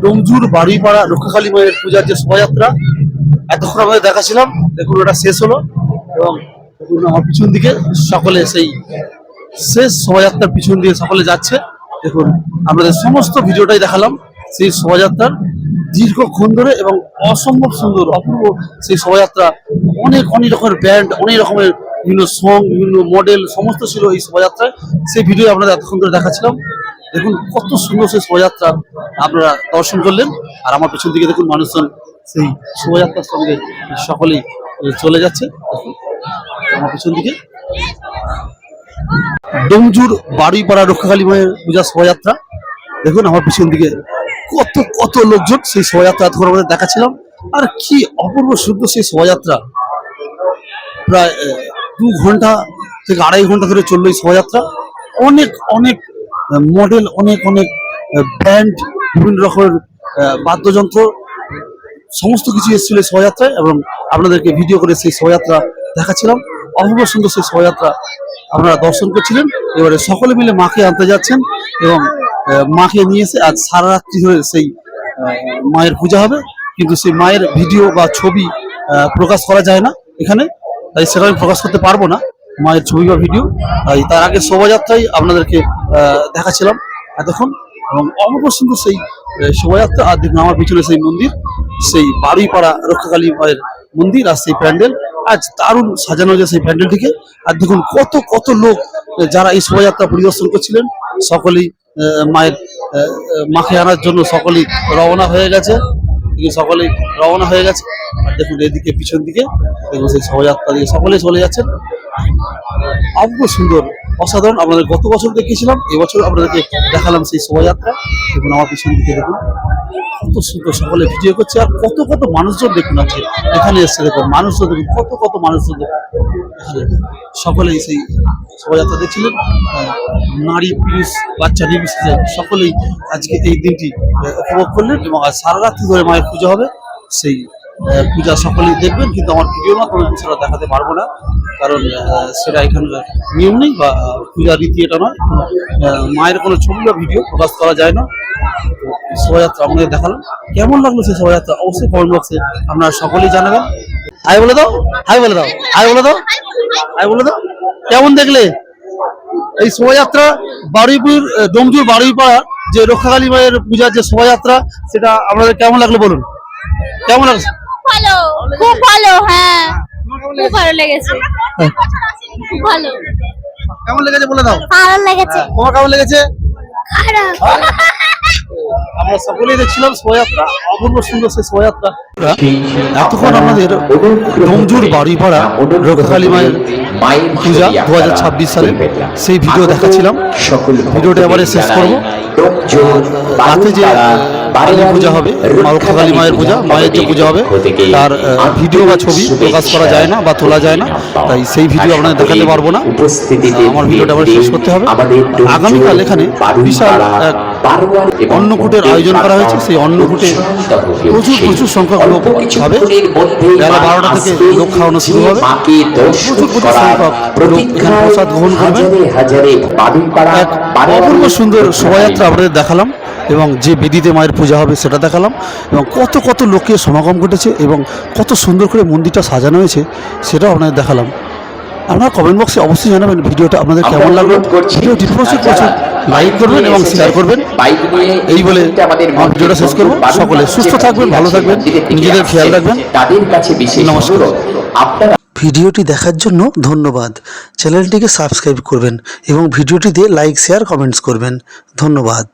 ডোমজুর বাড়িপাড়া রক্ষাকালী মায়ের পূজার যে শোভাযাত্রা এতক্ষণ আমাদের দেখাছিলাম, দেখুন ওটা শেষ হলো এবং দেখুন আমার পিছন দিকে সকলে সেই শেষ শোভাযাত্রার পিছন দিয়ে সকলে যাচ্ছে। দেখুন আপনাদের সমস্ত ভিডিওটাই দেখালাম। সেই শোভাযাত্রার দীর্ঘক্ষণ ধরে এবং অসম্ভব সুন্দর অপূর্ব সেই শোভাযাত্রা। অনেক অনেক রকমের ব্যান্ড, অনেক রকমের বিভিন্ন সং, বিভিন্ন মডেল সমস্ত ছিল এই শোভাযাত্রায়। সেই ভিডিও আপনাদের এতক্ষণ ধরে দেখাচ্ছিলাম। দেখুন কত সুন্দর সেই শোভাযাত্রা আপনারা দর্শন করলেন। আর আমার পেছন দিকে দেখুন মানুষজন সেই শোভাযাত্রার সঙ্গে সকলেই চলে যাচ্ছে। দেখুন আমার পেছন দিকে ডোমজুর বারুইপাড়া রক্ষাকালী মায়ের পূজা শোভাযাত্রা। দেখুন আমার পিছন দিকে কত কত লোকজন সেই শোভাযাত্রা এতক্ষণ আমাদের দেখাচ্ছিলাম। আর কি অপূর্ব সুন্দর সেই শোভাযাত্রা। প্রায় 2 ঘন্টা থেকে 2.5 ঘন্টা ধরে চললো এই শোভাযাত্রা। অনেক অনেক মডেল, অনেক অনেক ব্যান্ড, বিভিন্ন রকমের বাদ্যযন্ত্র সমস্ত কিছু এসেছিল এই শোভাযাত্রায় এবং আপনাদেরকে ভিডিও করে সেই শোভাযাত্রা দেখাচ্ছিলাম। অপূর্ব সুন্দর সেই শোভাযাত্রা আপনারা দর্শন করছিলেন। এবারে সকলে মিলে মাকে আনতে যাচ্ছেন এবং মাকে নিয়ে এসে আজ সারা রাত্রি ধরে সেই মায়ের পূজা হবে। কিন্তু সেই মায়ের ভিডিও বা ছবি প্রকাশ করা যায় না এখানে, তাই সেটা আমি প্রকাশ করতে পারবো না মায়ের ছবি বা ভিডিও। তাই তার আগে শোভাযাত্রাই আপনাদেরকে দেখাচ্ছিলাম এতক্ষণ। এবং অপূর্ব সুন্দর সেই শোভাযাত্রা। আর দেখুন আমার পিছনে সেই মন্দির, সেই বারুইপাড়া রক্ষাকালী মায়ের মন্দির আর সেই প্যান্ডেল। আজ দারুণ সাজানো হয়েছে সেই প্যান্ডেলটিকে। আর দেখুন কত কত লোক যারা এই শোভাযাত্রা পরিদর্শন করছিলেন সকলেই মাকে আনার জন্য সকলেই রওনা হয়ে গেছে। সকলেই রওনা হয়ে গেছে। আর দেখুন এদিকে পিছন দিকে দেখুন সেই শোভাযাত্রা দিকে সকলেই চলে যাচ্ছেন। অপূর্ব সুন্দর, অসাধারণ। আপনাদের গত বছর দেখিয়েছিলাম, এবছর আপনাদেরকে দেখালাম সেই শোভাযাত্রা। দেখুন আমার পিছন দিকে দেখুন কত সুন্দর সকলে ভিডিও করছে। আর কত কত মানুষজন দেখুন আছে এখানে এসছে। দেখুন মানুষজন দেখুন কত কত মানুষজন দেখুন এখানে সকলেই সেই শোভাযাত্রা দেখছিলেন। নারী পুরুষ বাচ্চা নির্বিশেষে সকলেই আজকে এই দিনটি উপভোগ করলেন। এবং আজ সারা রাত্রি ধরে মায়ের পুজো হবে। সেই পূজা সকলেই দেখবেন, কিন্তু আমার ভিডিওর মাধ্যমে সেটা দেখাতে পারবো না, কারণ সেটা এখানকার নিয়ম নেই বা পূজার রীতি এটা নয়। মায়ের কোনো ছবি বা ভিডিও প্রকাশ করা যায় না। শোভাযাত্রা আমাদের দেখালাম। কেমন লাগলো সেই শোভাযাত্রা অবশ্যই কমেন্ট বক্সে আপনারা সকলেই জানাবেন। হাই বলে দাও, হাই বলে দাও, হাই বলে দাও, হাই বলে দাও। কেমন দেখলে এই শোভাযাত্রা? বারুইপুর ডোমজুর বারুইপাড়া যে রক্ষাকালী মায়ের পূজার যে শোভাযাত্রা, সেটা আপনাদের কেমন লাগলো বলুন? কেমন লাগছে? ভালো, খুব ভালো। হ্যাঁ, খুব ভালো লেগেছে। খুব ভালো। কেমন লেগেছে বলে দাও। ভালো লেগেছে। তোমার কেমন লেগেছে? খারাপ। আমরা সকলেই দেখছিলাম শোভাযাত্রা, অপূর্ব সুন্দর সেই শোভাযাত্রা। এতক্ষণ আমাদের ডোমজুর বারুইপাড়া রক্ষাকালী মায়ের পূজা 2026 সালে সেই ভিডিও দেখাচ্ছিলাম। ভিডিওটা এবারে শেষ করবো। রাতে যে কালী পূজা হবে, মা রক্ষাকালী মায়ের পূজা, মায়ের যে পূজা হবে তার ভিডিও বা ছবি প্রকাশ করা যায় না বা তোলা যায় না, তাই সেই ভিডিও আপনাদের দেখাতে পারবো না। আমার ভিডিওটা আবার শেষ করতে হবে। আগামীকাল এখানে বিশাল অন্নকূটের আয়োজন করা হয়েছে। সেই অন্নকূটে প্রচুর প্রচুর সংখ্যক লোক হবে। বেলা 12টা থেকে লোক খাওয়ানো শুরু হবে। প্রচুর প্রচুর সংখ্যক লোক এখানে প্রসাদ গ্রহণ করবেন। এক অপূর্ব সুন্দর শোভাযাত্রা আপনাদের দেখালাম এবং যে বেদিতে মায়ের পূজা হবে সেটা দেখালাম এবং কত কত লোকের সমাগম ঘটেছে এবং কত সুন্দর করে মন্দিরটা সাজানো হয়েছে সেটাও আপনাদের দেখালাম। আপনারা কমেন্ট বক্সে অবশ্যই জানাবেন ভিডিওটা আপনাদের কেমন লাগলো। ভিডিওটি প্রচুর প্রচুর লাইক করবেন এবং শেয়ার করবেন। এই বলে আমার ভিডিওটা শেষ করবো। সকলে সুস্থ থাকবেন, ভালো থাকবেন, নিজেদের খেয়াল রাখবেন। নমস্কার। ভিডিওটি দেখার জন্য ধন্যবাদ। চ্যানেলটিকে সাবস্ক্রাইব করবেন এবং ভিডিওটিতে লাইক, শেয়ার, কমেন্টস করবেন। ধন্যবাদ।